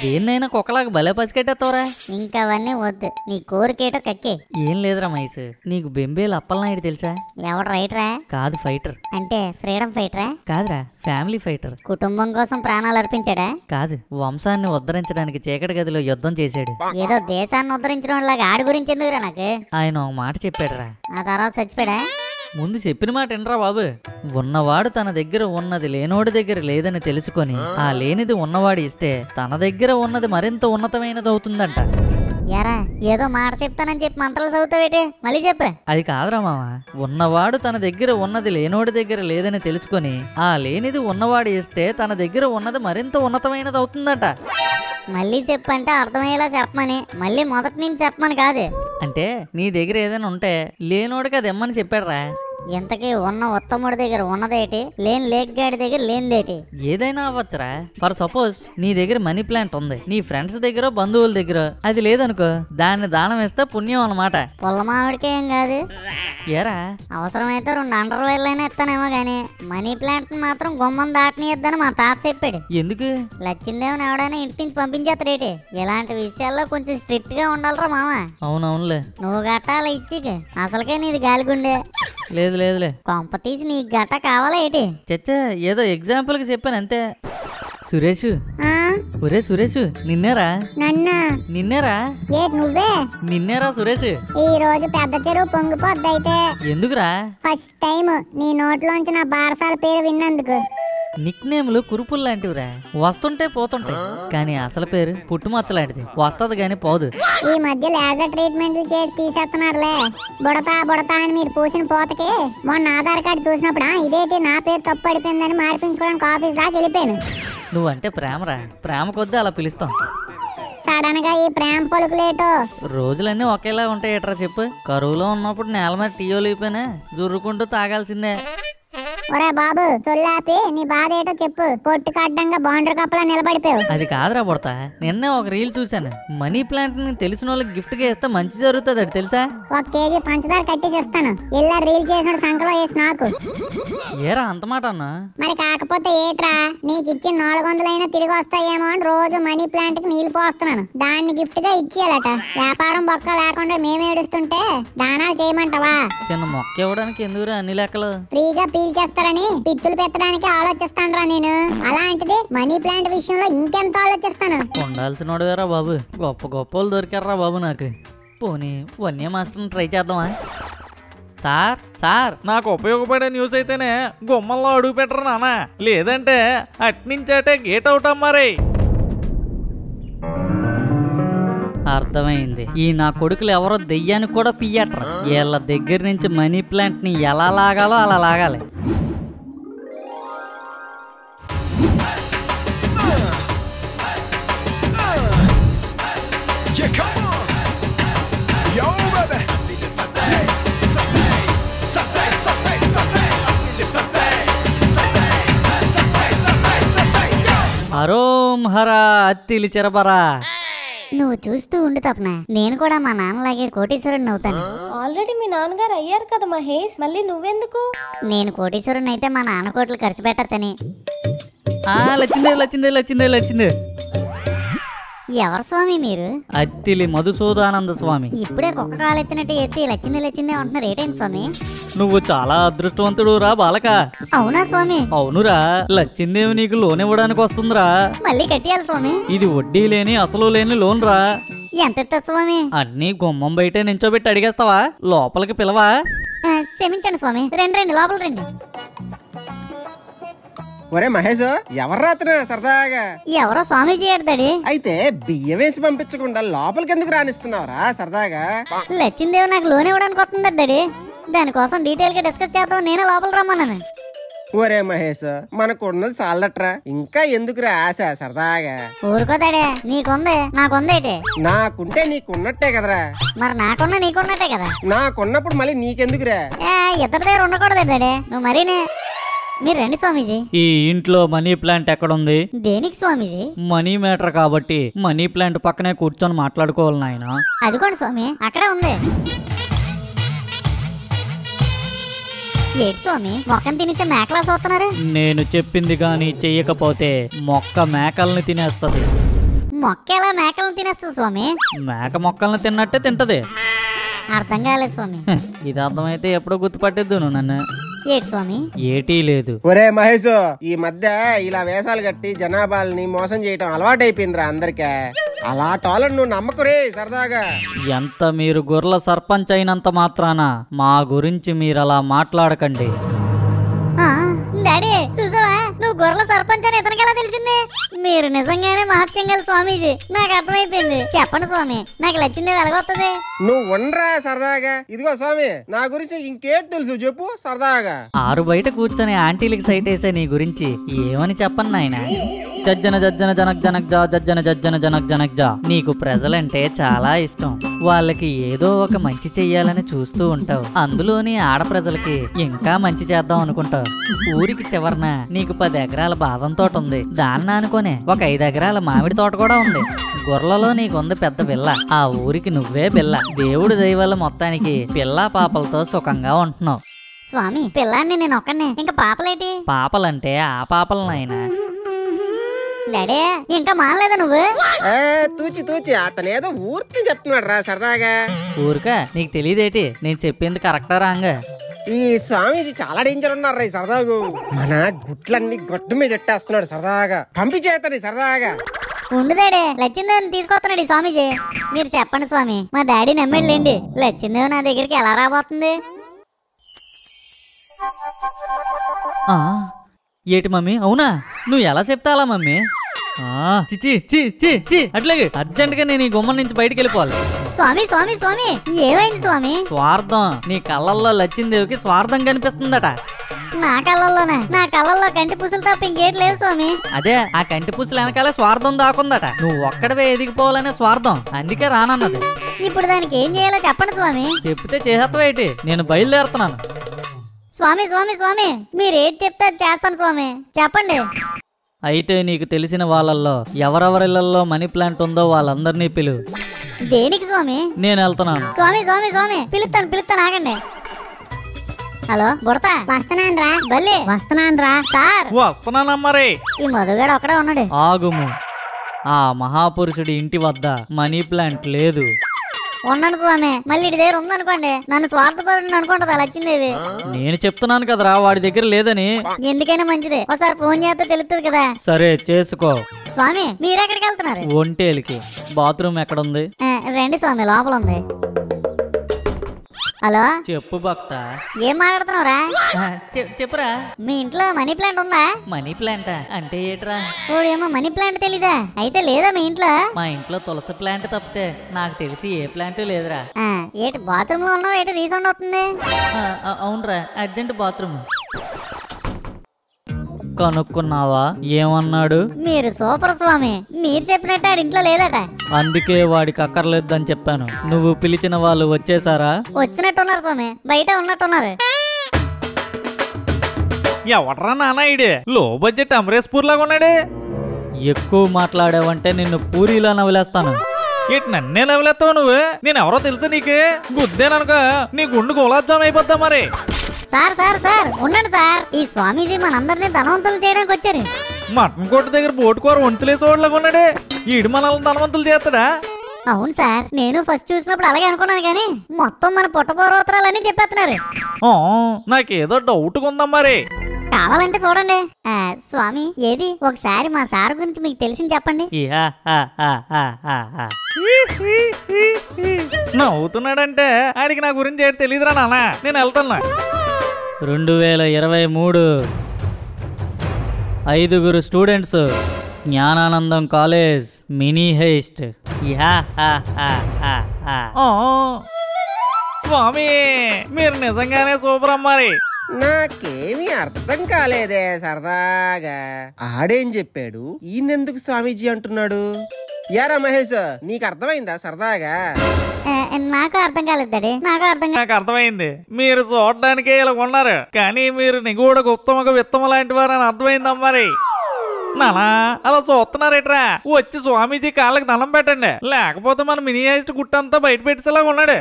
[SPEAKER 1] దేన్నైనా కుక్కలాగా భలే పసికెట్టేస్తావురా.
[SPEAKER 2] ఇంకా అవన్నీ వద్దు, నీ కోరికేటో కక్కే.
[SPEAKER 1] ఏం లేదురా మైస్, నీకు బెంబేలు అప్పలనాయుడు తెలుసా?
[SPEAKER 2] ఎవడు రైటరా?
[SPEAKER 1] కాదు, ఫైటర్.
[SPEAKER 2] అంటే ఫ్రీడమ్ ఫైటరా?
[SPEAKER 1] కాదురా, ఫ్యామిలీ ఫైటర్.
[SPEAKER 2] కుటుంబం కోసం ప్రాణాలు అర్పించాడా?
[SPEAKER 1] కాదు, వంశాన్ని ఉద్ధరించడానికి చీకటి గదిలో యుద్ధం చేశాడు.
[SPEAKER 2] ఏదో దేశాన్ని ఉద్ధరించడం లాగా ఆడి గురించి ఎందుకురా నాకు?
[SPEAKER 1] ఆయన ఒక మాట చెప్పాడురా.
[SPEAKER 2] ఆ తర్వాత చచ్చిపోయాడా?
[SPEAKER 1] ముందు చెప్పిన మాట వినరా బాబు. ఉన్నవాడు తన దగ్గర ఉన్నది లేనోడి దగ్గర లేదని తెలుసుకొని ఆ లేనిది ఉన్నవాడు ఇస్తే తన దగ్గర ఉన్నది మరింత ఉన్నతమైనది అవుతుందంట.
[SPEAKER 2] యారా, ఏదో మాట చెప్తానని చెప్పి మంత్రాలు చదువుతావేటి? మళ్ళీ చెప్పు.
[SPEAKER 1] అది కాదురా మామ, ఉన్నవాడు తన దగ్గర ఉన్నది లేనోడి దగ్గర లేదని తెలుసుకొని ఆ లేనిది ఉన్నవాడు ఇస్తే తన దగ్గర ఉన్నది మరింత ఉన్నతమైనది అవుతుందట.
[SPEAKER 2] మళ్ళీ చెప్పంటే అర్థమయ్యేలా చెప్పమని, మళ్ళీ మొదటి నుంచి చెప్పమని కాదు.
[SPEAKER 1] అంటే నీ దగ్గర ఏదైనా ఉంటే లేనోడికి అది ఇమ్మని చెప్పాడురా.
[SPEAKER 2] ఇంతకీ ఉన్న ఉత్తముడి దగ్గర ఉన్నదేటి, లేని లేక్గాడి దగ్గర లేనిదేటి?
[SPEAKER 1] ఏదైనా అవ్వచ్చురా. ఫర్ సపోజ్ నీ దగ్గర మనీ ప్లాంట్ ఉంది, నీ ఫ్రెండ్స్ దగ్గర బంధువుల దగ్గర అది లేదనుకో, దాన్ని దానం ఇస్తే పుణ్యం అన్నమాట.
[SPEAKER 2] పుల్లమావిడికే ఏం కాదు.
[SPEAKER 1] ఏరా,
[SPEAKER 2] అవసరమైతే 2 అండర్వేర్లు అయినా ఇస్తానేమో గానీ మనీ ప్లాంట్ మాత్రం గుమ్మం దాటనియద్దని మా తాత చెప్పాడు.
[SPEAKER 1] ఎందుకు?
[SPEAKER 2] లచ్చిందేమని ఎవడైనా ఇంటి నుంచి పంపించేస్తాడేటి? ఇలాంటి విషయాల్లో కొంచెం స్ట్రిక్ట్ గా ఉండాలరా మామ.
[SPEAKER 1] అవునవునులే.
[SPEAKER 2] నువ్వు గట్టాల ఇచ్చికి అసలుకే నీది గాలిగుండే.
[SPEAKER 1] లేదులే.
[SPEAKER 2] కొంప తీసి నీకు గట్ట కావాలా ఏంటి?
[SPEAKER 1] చచ్చా, ఏదో ఎగ్జాంపుల్ కి చెప్పాను అంతే. సురేష్, ఒరే సురేష్, నిన్నేరా? నిన్నేరా?
[SPEAKER 2] నువ్వే?
[SPEAKER 1] నిన్నేరా సురేష్?
[SPEAKER 2] ఈ రోజు పెద్ద చెరువు పొంగిపోద్దైతే.
[SPEAKER 1] ఎందుకురా?
[SPEAKER 2] ఫస్ట్ టైం నీ నోట్లోంచి నా బారసాల పేరు విన్నందుకు.
[SPEAKER 1] నిక్ నేమ్లు కురుపులు లాంటివిరా, వస్తుంటే పోతుంటాయి. కానీ అసలు పేరు పుట్టుమచ్చ లాంటిది, వస్తుంది గాని పోదు.
[SPEAKER 2] ఈ మధ్య లేజర్ ట్రీట్మెంట్లు చేసి తీసేస్తున్నారులే. బుడతా అని మీరు పూసిన పోతకి మొన్న ఆధార్ కార్డు చూసినప్పుడు ఇదేంటి నా పేరు తప్పు పడిపోయిందని మార్పించుకోవడానికి ఆఫీస్ దాకా వెళ్ళిపోయాను.
[SPEAKER 1] నువ్వంటే ప్రేమరా, ప్రేమ కొద్దీ అలా పిలుస్తాం.
[SPEAKER 2] సడన్ గా ఈ ప్రేమ పలుకులేటో.
[SPEAKER 1] రోజులన్నీ ఒకేలా ఉంటాయి ఎట్రా చెప్పు. కరువులో ఉన్నప్పుడు నేల మీద టీయోలు అయిపోయినా జుర్రుకుంటూ తాగాల్సిందే.
[SPEAKER 2] ఒరే బాబు చొల్లాపి నీ బాధ ఏటో చెప్పు. కొట్టుకు అడ్డంగా బాండర్ కప్పలా నిలబడిపోయావు.
[SPEAKER 1] అది కాదురా బుడతా, నిన్నే ఒక రీల్ చూశాను. మనీ ప్లాంట్ ని తెలిసిన వాళ్ళకి గిఫ్ట్ గా ఇస్తే మంచి జరుగుతుంది, అది తెలుసా?
[SPEAKER 2] 1 కేజీ పంచదార కట్టేసి ఇస్తాను. ఇలా రీల్ చేసిన సంకలో వేసి నాకు.
[SPEAKER 1] ఏరా అంత మాట అన్నా?
[SPEAKER 2] మరి కాకపోతే ఏట్రా, నీకు ఇచ్చిన 400 తిరిగి వస్తాయేమో అని రోజు మనీ ప్లాంట్ కి నీళ్లు పోస్తున్నాను. దాన్ని గిఫ్ట్ గా ఇచ్చేయాలట. వ్యాపారం బొక్క లేకుండా మేము ఏడుస్తుంటే దానాలు చేయమంటావా?
[SPEAKER 1] చిన్న మొక్క ఇవ్వడానికి ఎందుకురా అన్ని లెక్కలు?
[SPEAKER 2] ఫ్రీగా పీల్చేస్తారని పిచ్చులు పెట్టడానికి ఆలోచిస్తానురా నేను. అలాంటిది మనీ ప్లాంట్ విషయంలో ఇంకెంత ఆలోచిస్తాను.
[SPEAKER 1] ఉండాల్సినోడుగారా బాబు, గొప్ప గొప్ప వాళ్ళు దొరికారా బాబు నాకు. పోనీ వన్య మాస్టర్ని ట్రై చేద్దామా? సార్ సార్, నాకు ఉపయోగపడే న్యూస్ అయితేనే గుమ్మల్లో అడుగు పెట్టరు నాన్న, లేదంటే అట్నుంచటే గేట్ అవుట్ అమ్మారే. అర్థమైంది, ఈ నా కొడుకులు ఎవరో దెయ్యానికి కూడా పియ్యట్రా. వీళ్ళ దగ్గర నుంచి మనీ ప్లాంట్ ని ఎలా లాగాలో అలా లాగాలి. హరోం హరా అత్తిలి చెరబరా.
[SPEAKER 2] నువ్వు చూస్తూ ఉండు తప్పన, నేను కూడా మా నాన్నలాగే కోటీశ్వరుడిని అవుతాను.
[SPEAKER 4] ఆల్రెడీ మీ నాన్నగారు అయ్యారు కదా మహేష్, మళ్ళీ నువ్వెందుకు?
[SPEAKER 2] నేను కోటీశ్వరుని అయితే మా నాన్న కోట్లు ఖర్చు పెట్టచ్చని.
[SPEAKER 1] లచ్చిందే లచ్చిందే లచ్చిందే లచ్చిందే.
[SPEAKER 2] ఎవరు స్వామి మీరు?
[SPEAKER 1] అత్తిలి మధుసూదానంద స్వామి.
[SPEAKER 2] ఇప్పుడే కుక్క కాలెత్తినట్టు ఎత్తి లచ్చిందే లచ్చిందే అంటున్నారు, ఏటైంది స్వామి?
[SPEAKER 1] నువ్వు చాలా అదృష్టవంతుడు రా బాలక.
[SPEAKER 2] అవునా స్వామి?
[SPEAKER 1] అవునురా, లచ్చిందేవి నీకు లోన్ ఇవ్వడానికి వస్తుందిరా.
[SPEAKER 2] మళ్ళీ కట్టియాలి స్వామి.
[SPEAKER 1] ఇది వడ్డీ లేని అసలు లేని లోన్ రా.
[SPEAKER 2] ఎంత ఎత్తదు స్వామి?
[SPEAKER 1] అన్ని గుమ్మం బయటే నించోబెట్టి అడిగేస్తావా? లోపలికి పిలవా?
[SPEAKER 2] క్షమించండి స్వామి, రండి లోపల రండి.
[SPEAKER 8] ఒరే మహేష్, ఎవర్రా అతను సరదాగా?
[SPEAKER 2] ఎవరో స్వామీజీ ఏడతాడి.
[SPEAKER 8] అయితే బియ్యం వేసి పంపించకుండా లోపలికి ఎందుకు రానిస్తున్నావురా సరదాగా?
[SPEAKER 2] లచ్చిందేవి నాకు లోన్ ఇవ్వడానికి వస్తుంది డాడీ. దానికోసం డీటెయిల్ గా డిస్కస్ చేద్దాం, నేనే లోపల రమ్మన్నాను.
[SPEAKER 8] ఒరే మహేష్, మనకున్నది చాలదట్రా, ఇంకా ఎందుకురా ఆశ సరదాగా?
[SPEAKER 2] ఊరుకోదాడే, నీకుంది నాకుందేటి?
[SPEAKER 8] నాకుంటే నీకున్నట్టే కదరా.
[SPEAKER 2] మరి నాకున్నా నీకున్నట్టే కదా.
[SPEAKER 8] నాకున్నప్పుడు మళ్ళీ నీకెందుకురా?
[SPEAKER 2] ఇద్దరి దగ్గర ఉండకూడదు డాడీ, నువ్వు మరీనే. మీరు రండి స్వామీజీ.
[SPEAKER 1] ఈ ఇంట్లో మనీ ప్లాంట్ ఎక్కడుంది?
[SPEAKER 2] దేనికి స్వామీజీ?
[SPEAKER 1] మనీ మ్యాటర్ కాబట్టి మనీ ప్లాంట్ పక్కనే కూర్చొని మాట్లాడుకోవాలి నాయన.
[SPEAKER 2] అదిగోండి స్వామి, అక్కడే ఉంది. ఏటి స్వామి, మొక్కను తినేసే మేకలా చూస్తున్నారు?
[SPEAKER 1] నేను చెప్పింది గాని చెయ్యకపోతే మొక్క మేకల్ని తినేస్తది.
[SPEAKER 2] మొక్క ఎలా మేకలను తినేస్తుంది స్వామి?
[SPEAKER 1] మేక మొక్కల్ని తిన్నట్టే తింటది.
[SPEAKER 2] అర్థం కాలేదు స్వామి.
[SPEAKER 1] ఇది అర్థమైతే ఎప్పుడో గుర్తుపట్టేద్దు నువ్వు నన్ను.
[SPEAKER 2] ఏటి స్వామి?
[SPEAKER 1] ఏటీ లేదు.
[SPEAKER 8] ఒరే మహేష్, ఈ మధ్య ఇలా వేషాలు కట్టి జనాభాలని మోసం చేయటం అలవాటైపోయిందిరా అందరికీ. అలా టాలను నువ్వు నమ్మకురే సరదాగా.
[SPEAKER 1] ఎంత మీరు గొర్రెల సర్పంచ్ అయినంత మాత్రాన మా గురించి మీరు అలా మాట్లాడకండి.
[SPEAKER 2] డాడీ చూసావా, నువ్వు గొర్రెల సర్పంచ్ అని ఇతనికి ఎలా తెలిసింది? మీరు నిజంగానే మహత్యం గల స్వామీజీ, నాకు అర్థమైపోయింది. చెప్పండి స్వామి, నాకు లచ్చిందే వెలగొత్తది.
[SPEAKER 8] నువ్వు ఉండరా సరదాగా. ఇదిగో స్వామి, నా గురించి ఇంకేటి తెలుసు చెప్పు సరదాగా.
[SPEAKER 1] ఆరు బయట కూర్చొని ఆంటీలకి సైట్ వేసే నీ గురించి ఏమని చెప్పను నాయన? జజ్జన జజ్జన జనక్ జనక్ జా, జజ్జన జజ్జన జనక్ జనక్ జా. నీకు ప్రజలంటే చాలా ఇష్టం. వాళ్ళకి ఏదో ఒక మంచి చెయ్యాలని చూస్తూ ఉంటావు. అందులోని ఆడప్రజలకి ఇంకా మంచి చేద్దాం అనుకుంటావు. ఊరికి చివరన నీకు 10 ఎకరాల బాదం తోట ఉంది. దాన్ని అనుకునే ఒక 5 ఎకరాల మామిడి తోట కూడా ఉంది. గొర్రెలలో నీకుంది పెద్ద బిల్ల. ఆ ఊరికి నువ్వే బిల్ల. దేవుడి దయ వల్ల మొత్తానికి పిల్లా పాపలతో సుఖంగా ఉంటున్నావు.
[SPEAKER 2] స్వామి, పిల్లాన్ని నేను ఒక్కనే, ఇంకా పాపలేటి?
[SPEAKER 1] పాపలంటే ఆ పాపలు నాయన.
[SPEAKER 2] డాడీ ఇంకా మానలేదా నువ్వు?
[SPEAKER 8] తూచి అతనేదో ఊరికి చెప్తున్నాడు రా సరదాగా.
[SPEAKER 1] ఊరికా నీకు తెలియదేటి? నేను చెప్పింది కరెక్టా రాంగా?
[SPEAKER 8] ఈ స్వామీజీ చాలా డేంజర్ ఉన్నారు రా సరదాగు. మన గుట్లన్నీ గట్టు మీద ఎట్టేస్తున్నాడు సరదాగా. పంపించేతని సరదాగా.
[SPEAKER 2] ఉండు డాడీ, లచ్చిందేవిని తీసుకొస్తున్నాడు ఈ స్వామీజీ. మీరు చెప్పండి స్వామి, మా డాడీ నమ్మేళ్ళండి. లచ్చిందేవి నా దగ్గరికి ఎలా రాబోతుంది?
[SPEAKER 1] ఏటి మమ్మీ, అవునా? నువ్వు ఎలా చెప్తా అలా మమ్మీ? చిచి చి చి చి అట్లాగే అర్జెంట్ గా నేను ఈ గుమ్మం నుంచి బయటికి వెళ్ళిపోవాలి.
[SPEAKER 2] స్వామి స్వామి స్వామి, ఏమైంది స్వామి?
[SPEAKER 1] స్వార్థం. నీ కళ్ళల్లో లచ్చిందేవికి స్వార్థం కనిపిస్తుందట.
[SPEAKER 2] నా కళ్ళల్లోనే? నా కళ్ళల్లో కంటి పూసలు తప్ప ఇంకేటి లేదు స్వామి.
[SPEAKER 1] అదే, ఆ కంటి పూసలు వెనకాలే స్వార్థం దాకుందట. నువ్వు ఒక్కడవే ఎదిగిపోవాలనే స్వార్థం, అందుకే రానన్నది.
[SPEAKER 2] ఇప్పుడు దానికి ఏం చేయాలో చెప్పండి స్వామి.
[SPEAKER 1] చెప్తే చేసేస్తావేటి? నేను బయలుదేరుతున్నాను.
[SPEAKER 2] స్వామి స్వామి స్వామి మీరేం చెప్తే అది చేస్తాను స్వామి, చెప్పండి.
[SPEAKER 1] అయితే నీకు తెలిసిన వాళ్ళల్లో ఎవరెవరిళ్లలో మనీ ప్లాంట్ ఉందో వాళ్ళందరినీ పిలు.
[SPEAKER 2] దేనికి స్వామి?
[SPEAKER 1] నేను వెళ్తున్నాను.
[SPEAKER 2] స్వామి స్వామి స్వామి పిలుస్తాను ఆగండి. హలో బుడతా, వస్తున్నాను రా. బల్లి వస్తున్నాను రా. సార్
[SPEAKER 1] వస్తున్నానమ్మరే.
[SPEAKER 2] ఈ మధుగాడు ఒక్కడే ఉన్నాడు.
[SPEAKER 1] ఆగుము. ఆ మహాపురుషుడి ఇంటి వద్ద మనీ ప్లాంట్ లేదు.
[SPEAKER 2] ఉన్నాను స్వామి. మళ్ళీ ఇటు దగ్గర ఉందనుకోండి నన్ను స్వార్థపరుడు అనుకుంటది లచ్చిందేవి.
[SPEAKER 1] నేను చెప్తున్నాను కదరా వాడి దగ్గర లేదని.
[SPEAKER 2] ఎందుకైనా మంచిది, ఒకసారి ఫోన్ చేస్తే తెలుస్తుంది కదా.
[SPEAKER 1] సరే చేసుకో.
[SPEAKER 2] స్వామి మీరెక్కడికి వెళ్తున్నారు?
[SPEAKER 1] ఒంటేలికి. బాత్రూమ్ ఎక్కడుంది?
[SPEAKER 2] రండి స్వామి, లోపల ఉంది. హలో
[SPEAKER 1] చెప్పు భక్త.
[SPEAKER 2] ఏం మాట్లాడుతున్నావురా?
[SPEAKER 1] చెప్పురా.
[SPEAKER 2] మీ ఇంట్లో మనీ ప్లాంట్ ఉందా?
[SPEAKER 1] మనీ ప్లాంట్ అంటే ఏట్రా?
[SPEAKER 2] ఓడేమో మనీ ప్లాంట్ తెలీదా? అయితే లేదా మీ ఇంట్లో?
[SPEAKER 1] మా ఇంట్లో తులసి ప్లాంట్ తప్పితే నాకు తెలిసి ఏ ప్లాంట్ లేదురా.
[SPEAKER 2] ఏంటి బాత్రూమ్ లో ఉన్నావు? ఏంటి రీసౌండ్ అవుతుంది?
[SPEAKER 1] అవునరా, అర్జెంట్ బాత్రూమ్. కనుక్కున్నావా ఏమన్నాడు?
[SPEAKER 2] మీరు సూపర్ స్వామి, మీరు చెప్పినట్టు ఆడి ఇంట్లో లేదట.
[SPEAKER 1] అందుకే వాడికి అక్కర్లేదని చెప్పాను. నువ్వు పిలిచిన వాళ్ళు వచ్చేసారా?
[SPEAKER 2] వచ్చినట్టున్నారు స్వామి, బయట ఉన్నట్టున్నారు.
[SPEAKER 1] ఎవట్రా నాన్న ఇడే లో బడ్జెట్ అమరేష్పూర్ లాగా ఉన్నాడే. ఎక్కువ మాట్లాడావంటే నిన్ను పూరిలా నవ్వులేస్తాను. ఇటు నన్నే నవ్వులేస్తావు నువ్వు? నేను ఎవరో తెలుసా నీకు? గుద్దేననుక నీ గుండు గులాబ్జామ్ అయిపోద్దా మరి.
[SPEAKER 2] సార్ సార్ సార్ ఉండండి సార్, ఈ స్వామీజీ మనందరినీ ధనవంతులు చేయడానికి వచ్చారు.
[SPEAKER 1] మటన్ కొట్టు దగ్గర బోటుకోర వంతులేసేవాళ్ళగా ఉన్నాడే. ఈడు మనల్ని ధనవంతులు చేస్తాడా?
[SPEAKER 2] అవును సార్, నేను ఫస్ట్ చూసినప్పుడు అలాగే అనుకున్నాను కానీ మొత్తం మన పుట్టపూర్వోత్తరాలని చెప్పేస్తున్నారు.
[SPEAKER 1] నాకేదో డౌట్ ఉందా మరి.
[SPEAKER 2] కావాలంటే చూడండి. స్వామి ఏది ఒకసారి మా సార్ గురించి మీకు తెలిసింది చెప్పండి.
[SPEAKER 1] నవ్వుతున్నాడంటే ఆడికి నా గురించి ఏంటి తెలియదురా నాన్న. నేను వెళ్తున్నా. 2023 5 students, Gnanandam college, mini heist. Swami మీరు నిజంగానే సూపర్ అమ్మారి.
[SPEAKER 8] నాకేమీ అర్థం కాలేదే సరదాగా. ఆడేం చెప్పాడు, ఈయనెందుకు స్వామీజీ అంటున్నాడు? యారా మహేష్, నీకు అర్థమైందా సరదాగా?
[SPEAKER 2] నాకు అర్థం కాలేదు డాడీ,
[SPEAKER 1] నాకు అర్థమైంది. మీరు చూడడానికే ఇలా ఉన్నారు కానీ మీరు నిగూడ ఉత్తమకు విత్తమ లాంటి వారు అని అర్థమైందమ్మారి. నానా అలా చూస్తున్నారేట్రా? వచ్చి స్వామీజీ కాళ్ళకి దండం పెట్టండి, లేకపోతే మన మినీ హైస్ట్ గుట్టంతా బయట పెట్టేసేలాగా ఉన్నాడు.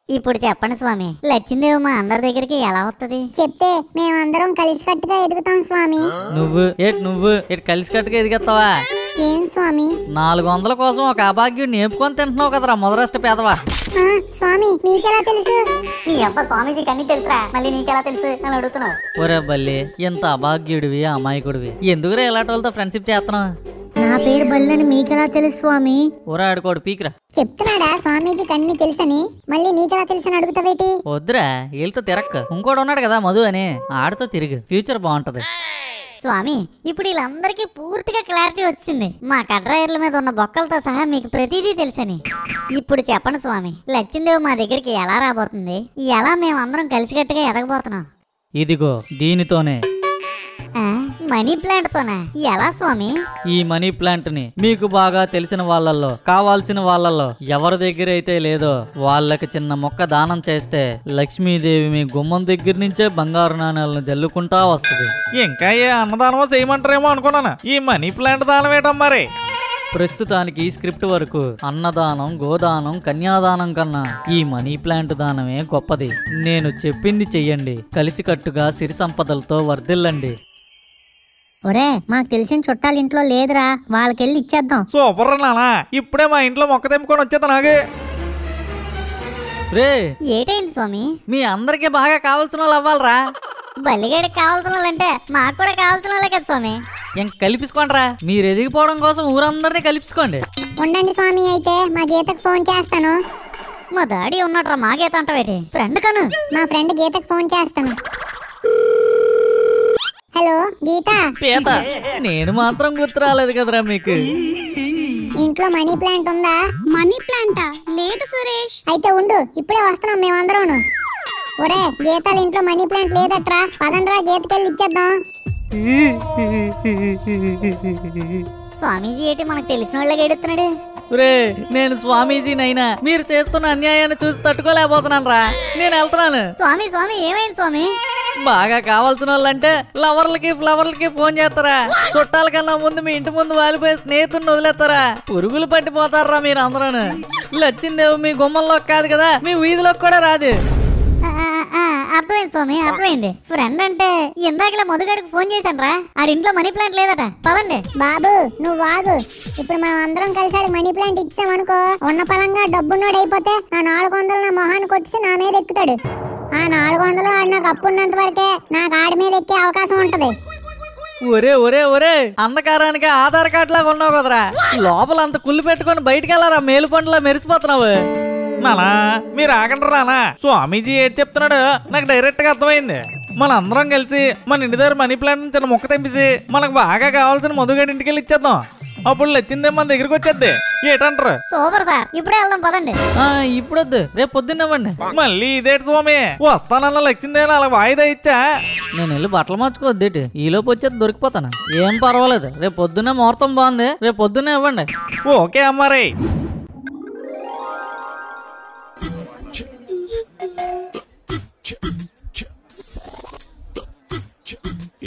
[SPEAKER 2] ఇప్పుడు చెప్పండి స్వామి, లచ్చిందేవి మా అందరి దగ్గరికి ఎలా వస్తుంది? చెప్తే మేమందరం కలిసికట్టుగా ఎదుగుతాం స్వామి.
[SPEAKER 1] నువ్వు కలిసికట్టుగా ఎదిగేస్తావా?
[SPEAKER 2] ఏం స్వామి?
[SPEAKER 1] 400 కోసం ఒక అభాగ్యుడు నేర్పుకొని తింటున్నావు కదరా మొదరష్ట పేదవా.
[SPEAKER 2] స్వామి నీకెలా తెలుసు? నీ అబ్బా స్వామీజీకి అన్ని తెలుసురా, మళ్ళీ నీకెలా తెలుసు అని అడుగుతున్నావు.
[SPEAKER 1] ఒరే బల్లి, ఎంత అభాగ్యుడివి అమాయకుడివి, ఎందుకురా ఇలాంటి వాళ్ళతో ఫ్రెండ్షిప్ చేస్తున్నావు?
[SPEAKER 2] నా పేరు బల్లని మీకెలా తెలుసు స్వామి?
[SPEAKER 1] ఊరా ఆడుకోడు పీకిరా.
[SPEAKER 2] చెప్తున్నాడా స్వామీజీకి అన్ని తెలుసని, మళ్ళీ నీకెలా తెలుసు అని అడుగుతావేటి?
[SPEAKER 1] వద్దురా, వీళ్ళతో తిరక్క. ఇంకోటి ఉన్నాడు కదా మధు అని, ఆడితో తిరిగి ఫ్యూచర్ బాగుంటది.
[SPEAKER 2] స్వామి ఇప్పుడు వీళ్ళందరికీ పూర్తిగా క్లారిటీ వచ్చింది, మా కడ్రాయర్ల మీద ఉన్న బొక్కలతో సహా మీకు ప్రతిదీ తెలుసని. ఇప్పుడు చెప్పండి స్వామి, లచ్చిందేవి మా దగ్గరికి ఎలా రాబోతుంది? ఎలా మేమందరం కలిసికట్టుగా ఎదగబోతున్నాం?
[SPEAKER 1] ఇదిగో దీనితోనే.
[SPEAKER 2] మనీ ప్లాంట్ తోనా? ఎలా స్వామి?
[SPEAKER 1] ఈ మనీ ప్లాంట్ ని మీకు బాగా తెలిసిన వాళ్ళల్లో, కావాల్సిన వాళ్ళల్లో ఎవరి దగ్గర అయితే లేదో వాళ్ళకి చిన్న మొక్క దానం చేస్తే లక్ష్మీదేవి మీ గుమ్మం దగ్గర నుంచే బంగారు నాణాలను జల్లుకుంటా వస్తుంది. ఇంకా ఏ అన్నదానమో చేయమంటారేమో అనుకున్నాను. ఈ మనీ ప్లాంట్ దానం ఏంటం మరి? ప్రస్తుతానికి ఈ స్క్రిప్ట్ వరకు అన్నదానం, గోదానం, కన్యాదానం కన్నా ఈ మనీ ప్లాంట్ దానమే గొప్పది. నేను చెప్పింది చెయ్యండి, కలిసికట్టుగా సిరి సంపదలతో వర్ధిల్లండి.
[SPEAKER 2] ఒరే మాకు తెలిసిన చుట్టాలు ఇంట్లో లేదురా, వాళ్ళకెళ్ళి ఇచ్చేద్దాం.
[SPEAKER 1] సూపర్ నానా, ఇప్పుడే మా ఇంట్లో మొక్క తెంపుకొని వచ్చేది నాగే. రే
[SPEAKER 2] ఏటైంది స్వామి?
[SPEAKER 1] మీ అందరికి బాగా కావాల్సిన వాళ్ళు అవ్వాలరా.
[SPEAKER 2] బల్లిగడికి కావాల్సిన వాళ్ళంటే మాకు కూడా కావాల్సిన వాళ్ళే కదా స్వామి.
[SPEAKER 1] ఇంక కలిపిసుకోండిరా, మీరు ఎదిగిపోవడం కోసం ఊరందరినీ కలిపించుకోండి.
[SPEAKER 2] ఉండండి స్వామి, అయితే మా గీతకు ఫోన్ చేస్తాను. మా డాడీ ఉన్నట్రా, మా గీత అంటావేటి? ఫ్రెండ్ కను, మా ఫ్రెండ్ గీతకు ఫోన్ చేస్తాను. హలో గీత.
[SPEAKER 1] పీత, నేను మాత్రం గుర్తు రాలేదు కదరా మీకు.
[SPEAKER 2] ఇంట్లో మనీ ప్లాంట్ ఉందా? మనీ ప్లాంటా? లేదు సురేష్. అయితే ఉండు, ఇప్పుడే వస్తున్నాం మేమందరం. ఒరే గీతాల ఇంట్లో మనీ ప్లాంట్ లేదట్రా, పదండ్రా గీతకెళ్ళి ఇచ్చేద్దాం. స్వామీజీ ఏంటి మనకు తెలిసిన వాళ్ళకి ఎడుతున్నాడు?
[SPEAKER 1] రే నేను స్వామీజీనైనా మీరు చేస్తున్న అన్యాయాన్ని చూసి తట్టుకోలేకపోతున్నాను రా. నేను వెళ్తున్నాను.
[SPEAKER 2] స్వామి స్వామి ఏమైంది స్వామి?
[SPEAKER 1] బాగా కావాల్సిన వాళ్ళంటే లవర్లకి ఫ్లవర్లకి ఫోన్ చేస్తారా? చుట్టాల కన్నా ముందు మీ ఇంటి ముందు వాలిపోయే స్నేహితుడిని వదిలేస్తారా? పురుగులు పట్టిపోతారా మీరు అందరూ. లచ్చిందేవు మీ గుమ్మంలోకి కాదు కదా, మీ వీధిలోకి కూడా రాదు.
[SPEAKER 2] అర్థమైంది స్వామి, అర్థమైంది. ఫ్రెండ్ అంటే ఇందాకలా మధుగాడికి ఫోన్ చేశాను రా. ఆడింట్లో మనీ ప్లాంట్ లేదట. పదండి.
[SPEAKER 9] బాబు నువ్వు వాగు. ఇప్పుడు మనం అందరం కలిసి మనీ ప్లాంట్ ఇచ్చామనుకో, ఉన్న పలంగా డబ్బున్నోడు అయిపోతే ఆ 400 నా మొహాన్ని కొట్టి నా మీద ఎక్కుతాడు. ఆ 400 ఆడు నాకు అప్పున్నంత వరకే నాకు ఆడి మీద ఎక్కే అవకాశం ఉంటది.
[SPEAKER 1] ఒరే ఒరే ఒరే, అంధకారానికి ఆధార్ కార్డు లాగా ఉన్నావు కదరా. లోపల అంత కుళ్ళు పెట్టుకొని బయటికి వెళ్ళారా మేలు పండులా మెరిసిపోతున్నావు. నానా మీరు ఆగండి రానా. స్వామీజీ ఏంటి చెప్తున్నాడు నాకు డైరెక్ట్ గా అర్థమైంది. మనందరం కలిసి మన ఇంటి దగ్గర మనీ ప్లాంట్ చిన్న మొక్క తెంపేసి మనకు బాగా కావాల్సిన మధుగాడి ఇంటికి వెళ్ళి ఇచ్చేద్దాం. అప్పుడు లచ్చిందే మన దగ్గరికి వచ్చేద్ది. ఏటంటారు?
[SPEAKER 2] సూపర్ సార్, ఇప్పుడే వెళ్దాం పదండి.
[SPEAKER 1] ఇప్పుడు వద్దు, రేపు పొద్దున్న ఇవ్వండి. మళ్ళీ ఇదేటి స్వామి వస్తానన్న లచ్చిందే అలా వాయిదా ఇచ్చా. నేను వెళ్ళి బట్టలు మార్చుకోవద్దేటి, ఈలోపు వచ్చేది దొరికిపోతాను. ఏం పర్వాలేదు, రేపు పొద్దున్నే ముహూర్తం బాగుంది, రేపు పొద్దున్నే ఇవ్వండి. ఓకే అమ్మారే.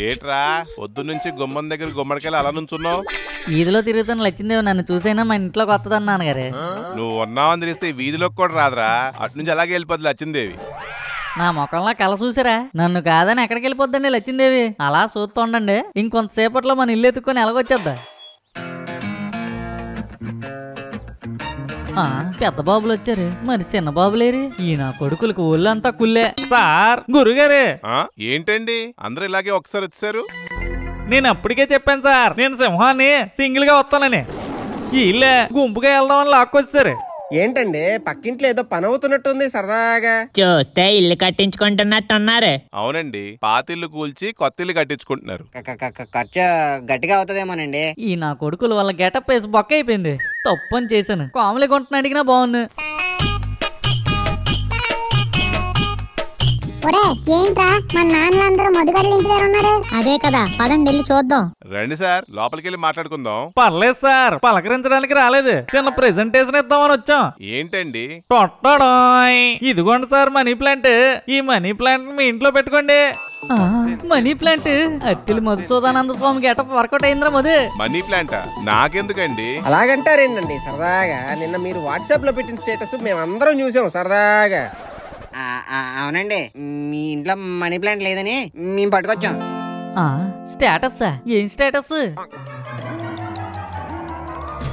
[SPEAKER 5] ఏట్రా పొద్దున్నుంచి గుమ్మం దగ్గర గుమ్మడికెళ్ళి అలా నుంచున్నావు?
[SPEAKER 1] ఈదిలో తిరుగుతున్న లచ్చిందేవి నన్ను చూసైనా మా ఇంట్లోకి వస్తుందని నాన్నగారు.
[SPEAKER 5] నువ్వు ఉన్నావని తెలిస్తే ఈ వీధిలోకి కూడా రాదురా. అటు నుంచి అలాగే వెళ్ళిపోద్ది లచ్చిందేవి.
[SPEAKER 1] నా ముఖంలో కళ చూసారా? నన్ను కాదని ఎక్కడికి వెళ్ళిపోద్దండి లచ్చిందేవి. అలా చూస్తూ ఉండండి, ఇంకొంతసేపట్లో మన ఇల్లు ఎత్తుక్కొని ఎలాగొచ్చేద్దా. పెద్ద బాబులు వచ్చారు, మరి చిన్న బాబులేరు? ఈ నా కొడుకులకు ఒళ్ళంతా కుల్లే. సార్ గురుగారే.
[SPEAKER 5] ఏంటండి అందరూ ఇలాగే ఒకసారి వచ్చారు?
[SPEAKER 1] నేను అప్పటికే చెప్పాను సార్, నేను సింహాన్ని సింగిల్ గా వస్తానని. ఈ ఇల్లే గుంపుగా వెళ్దామని లాక్కొచ్చారు.
[SPEAKER 8] ఏంటండి పక్కింట్లో ఏదో పని అవుతున్నట్టుంది సరదాగా.
[SPEAKER 10] చూస్తే ఇల్లు కట్టించుకుంటున్నట్టున్నారు.
[SPEAKER 5] అవునండి, పాతిల్లు కూల్చి కొత్త ఇల్లు కట్టించుకుంటున్నారు.
[SPEAKER 11] ఖర్చు గట్టిగా అవుతుందేమోనండి.
[SPEAKER 1] ఈ నా కొడుకులు వాళ్ళ గెటప్ వేసి బొక్క అయిపోయింది. తప్పని చేశాను. కామెడీ కొంటున్నా అడిగినా బాగుంది.
[SPEAKER 9] ఒరే ఏంట్రా మన నాన్నలందరూ మధుగడ్ల ఇంటి దగ్గర ఉన్నారు?
[SPEAKER 2] అదే కదా, పదండి వెళ్ళి చూద్దాం.
[SPEAKER 5] రండి సార్, లోపలికి వెళ్ళి మాట్లాడుకుందాం.
[SPEAKER 1] పర్లేదు సార్, పలకరించడానికి రాలేదు, చిన్న ప్రెజెంటేషన్ ఇద్దామని వచ్చాం.
[SPEAKER 5] ఏంటండి?
[SPEAKER 1] ఇదిగోండి సార్ మనీ ప్లాంట్. ఈ మనీ ప్లాంట్ మీ ఇంట్లో పెట్టుకోండి. Money plant Attili Madhusudanananda Swami getup work out అయిందిరా మధు.
[SPEAKER 5] మనీ ప్లాంట్
[SPEAKER 8] నాకెందుకండి? అలాగంటారేంటండి సరదాగా. నిన్న మీరు వాట్సాప్ లో పెట్టిన స్టేటస్ మేమందరం చూసాం సరదాగా.
[SPEAKER 11] అవునండి, మీ ఇంట్లో మనీ ప్లాంట్ లేదని మేము పట్టుకొచ్చాం.
[SPEAKER 1] స్టేటస్? ఏం స్టేటస్?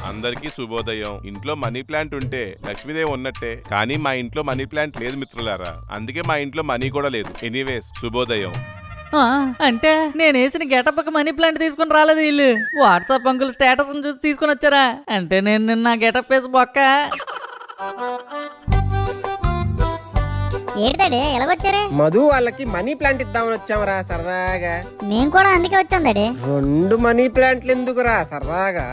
[SPEAKER 5] అందరికీ శుభోదయం. ఇంట్లో మనీ ప్లాంట్ ఉంటే లక్ష్మీదేవి ఉన్నట్టే, కానీ మా ఇంట్లో మనీ ప్లాంట్ లేదు మిత్రులారా. అందుకే మా ఇంట్లో మనీ కూడా లేదు. ఎనీవేస్ శుభోదయం.
[SPEAKER 1] అంటే నేను వేసిన గెటప్ మనీ ప్లాంట్ తీసుకుని రాలేదు వీళ్ళు. వాట్సాప్ అంకుల్ స్టేటస్ చూసి తీసుకుని వచ్చారా? అంటే నేను నిన్న గెటప్ వేసి బొక్క.
[SPEAKER 2] ఏంటండి ఎలాగొచ్చారే?
[SPEAKER 8] మధు వాళ్ళకి మనీ ప్లాంట్ ఇద్దామని వచ్చామరా సరదాగా.
[SPEAKER 2] మేము కూడా అందుకే వచ్చాం డాడీ.
[SPEAKER 8] 2 మనీ ప్లాంట్లు ఎందుకురా సరదాగా?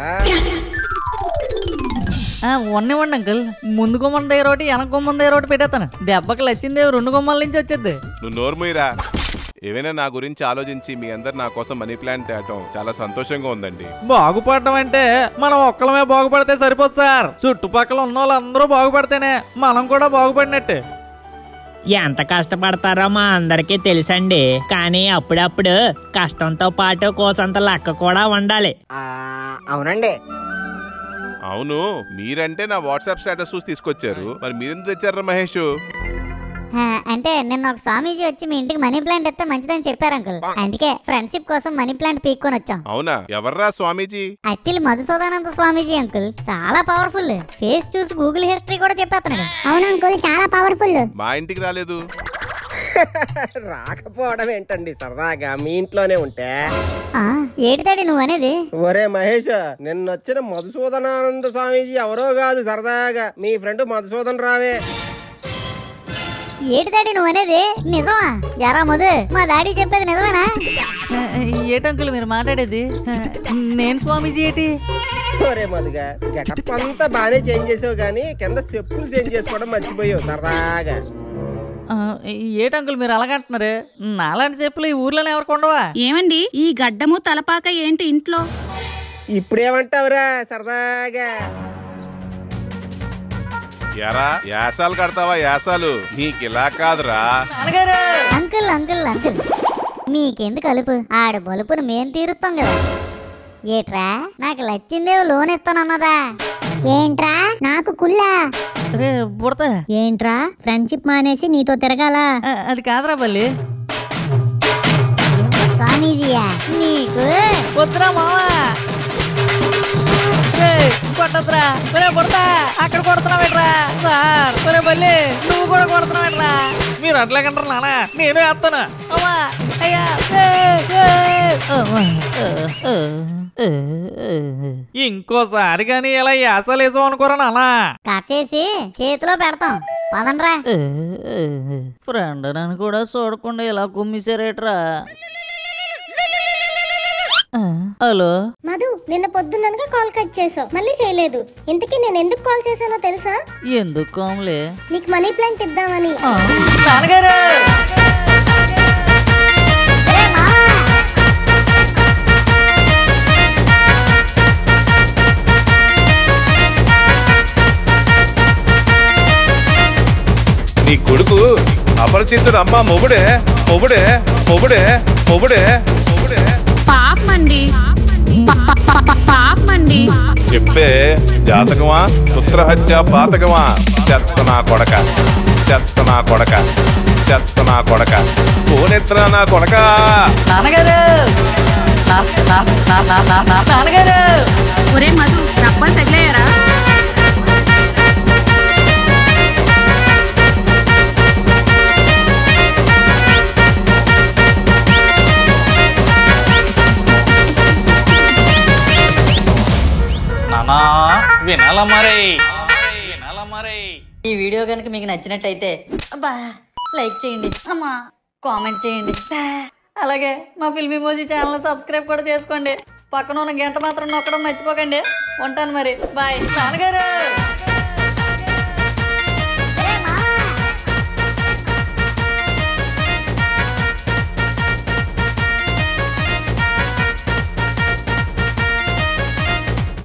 [SPEAKER 1] ఉన్నివ్వండి అంకుల్. ముందు గుమ్మం దగ్గర ఒకటి, వెనక గుమ్మం దగ్గర ఒకటి పెట్టేస్తాను. దెబ్బకి లచ్చింది 2 గుమ్మాల నుంచి వచ్చేద్ది.
[SPEAKER 5] నువ్వు నోర్మూయిరా. ఏవైనా నా గురించి ఆలోచించి మీ అందరు నా కోసం మనీ ప్లాంట్ తేయటం చాలా సంతోషంగా ఉందండి.
[SPEAKER 1] బాగుపడటం అంటే మనం ఒక్కలమే బాగుపడితే సరిపోదు సార్. చుట్టుపక్కల ఉన్న వాళ్ళందరూ బాగుపడితేనే మనం కూడా బాగుపడినట్టే.
[SPEAKER 10] ఎంత కష్టపడతారో మా అందరికీ తెలుసండి. కానీ అప్పుడప్పుడు కష్టంతో పాటు కోసంత లెక్క కూడా ఉండాలి.
[SPEAKER 11] అవునండి.
[SPEAKER 5] అవును, మీరంటే నా వాట్సాప్ స్టేటస్ చూసి తీసుకొచ్చారు. మరి మీరెందుకు తెచ్చారా మహేష్?
[SPEAKER 2] అంటే నిన్న ఒక స్వామీజీ వచ్చి మీ ఇంటికి మనీ ప్లాంట్ ఇస్తే మంచిదని చెప్పారు అంకుల్. అందుకే ఫ్రెండ్షిప్ కోసం మనీ ప్లాంట్ పీక్కొని వచ్చాం.
[SPEAKER 5] అవునా? ఎవర్రా స్వామీజీ?
[SPEAKER 2] అత్తిలి మధుసూదనానంద స్వామీజీ అంకుల్. చాలా పవర్ఫుల్. ఫేస్ చూసి గూగుల్ హిస్టరీ కూడా చెప్పేస్తున్నాడు.
[SPEAKER 9] అవును అంకుల్, చాలా పవర్ఫుల్.
[SPEAKER 5] మా ఇంటికి రాలేదు.
[SPEAKER 8] రాకపోవడం ఏంటండి సరదాగా, మీ ఇంట్లోనే ఉంటే.
[SPEAKER 2] ఏడితాడి నువ్వు అనేది?
[SPEAKER 8] ఒరే మహేష్, నిన్న వచ్చిన మధుసూదనానంద స్వామీజీ ఎవరో కాదు సరదాగా మీ ఫ్రెండ్ మధుసూదన్ రావే.
[SPEAKER 2] ఏడితాడి నువ్వు అనేది? నిజమా? ఎరా మధు, మా డాడీ చెప్పేది నిజమేనా?
[SPEAKER 1] ఏటంకులు మీరు మాట్లాడేది? నేను స్వామీజీ ఏంటి?
[SPEAKER 8] ఒరే మధుగా, గెటప్ అంతా బాగానే చేంజ్ చేసావు కానీ కింద చెప్పులు చేంజ్ చేసుకోవడం మర్చిపోయావు సరదాగా.
[SPEAKER 1] ఏటంకులు మీరు అలాగంటున్నారు? నాలాంటి చెప్పులు ఈ ఊర్లోనే ఎవరికి ఉండవా?
[SPEAKER 3] ఏమండి ఈ గడ్డము తలపాక ఏంటి ఇంట్లో?
[SPEAKER 8] ఇప్పుడేమంటావురా సరదాగా?
[SPEAKER 5] ఎరా యాసాలు కడతావా యాసాలు? నీకిలా కాదురా.
[SPEAKER 2] అంకుల్ అంకుల్ అంకుల్ మీకెందుకు కలుపు? ఆడ బలుపును మేం తీరుస్తాం కదా. ఏట్రా నాకు లచ్చిందేవు లోన్ ఇస్తానన్నదా?
[SPEAKER 9] ఏంట్రా నాకు కుల్లా?
[SPEAKER 1] రే బుడతా,
[SPEAKER 2] ఏంట్రా ఫ్రెండ్షిప్ మానేసి నీతో తిరగాల?
[SPEAKER 1] అది కాదురా బల్లి.
[SPEAKER 2] స్వామీజీయా నీకు
[SPEAKER 1] వద్దురా మావా, కొట్టద్దురా. ఒరే బుడతా, అక్కడ కొడుతున్నావేట్రా? సార్ ఒరే బల్లి, నువ్వు కూడా కొడుతున్నావేట్రా? మీరు అట్లాగంటారు నాన్న, నేను వేస్తాను. అమ్మా అయ్యా, ఇంకోసారి కానీ ఇలా యాసలేసాం అనుకోరా నాన్న.
[SPEAKER 2] కట్ చేసి చేతిలో పెడతాం, పదండ్రా.
[SPEAKER 1] ఫ్రెండ్ నన్ను కూడా చూడకుండా ఇలా కుమ్మిసారేట్రా. హలో
[SPEAKER 9] మధు, నిన్న పొద్దున్ననగా కాల్ కట్ చేసావు, మళ్ళీ చేయలేదు. ఇంతకీ నేను ఎందుకు కాల్ చేశానో తెలుసా?
[SPEAKER 1] ఎందుకు కామ్లే?
[SPEAKER 9] నీకు మనీ ప్లాంట్ ఇద్దామని.
[SPEAKER 1] నాన్నగారు
[SPEAKER 5] నీ కొడుకు అపరిచితుడు అమ్మా మొగుడే మొగుడే మొగుడే మొగుడే మొగుడే.
[SPEAKER 3] పాపమండి, పాపమండి.
[SPEAKER 5] చెప్పే జాతకమా పుత్రహత్య పాతకమా? చెత్త నా కొడక, చెత్త నా కొడక, చెత్త నా కొడక, పోనెత్ర నా కొడక.
[SPEAKER 1] నాన్నగారు నాన్నగారు.
[SPEAKER 3] ఒరే మధు, రబ్బలు తగిలేయరా?
[SPEAKER 1] వినాలా మరి, వినాలా మరి. ఈ వీడియో కనుక మీకు నచ్చినట్టయితే అబ్బా లైక్ చేయండి, అమ్మా కామెంట్ చేయండి, అలాగే మా ఫిల్మీ మోజీ ఛానల్ సబ్స్క్రైబ్ కూడా చేసుకోండి. పక్కన ఉన్న గంట మాత్రం నొక్కడం మర్చిపోకండి. ఉంటాను మరి, బాయ్. నాన్నగారు.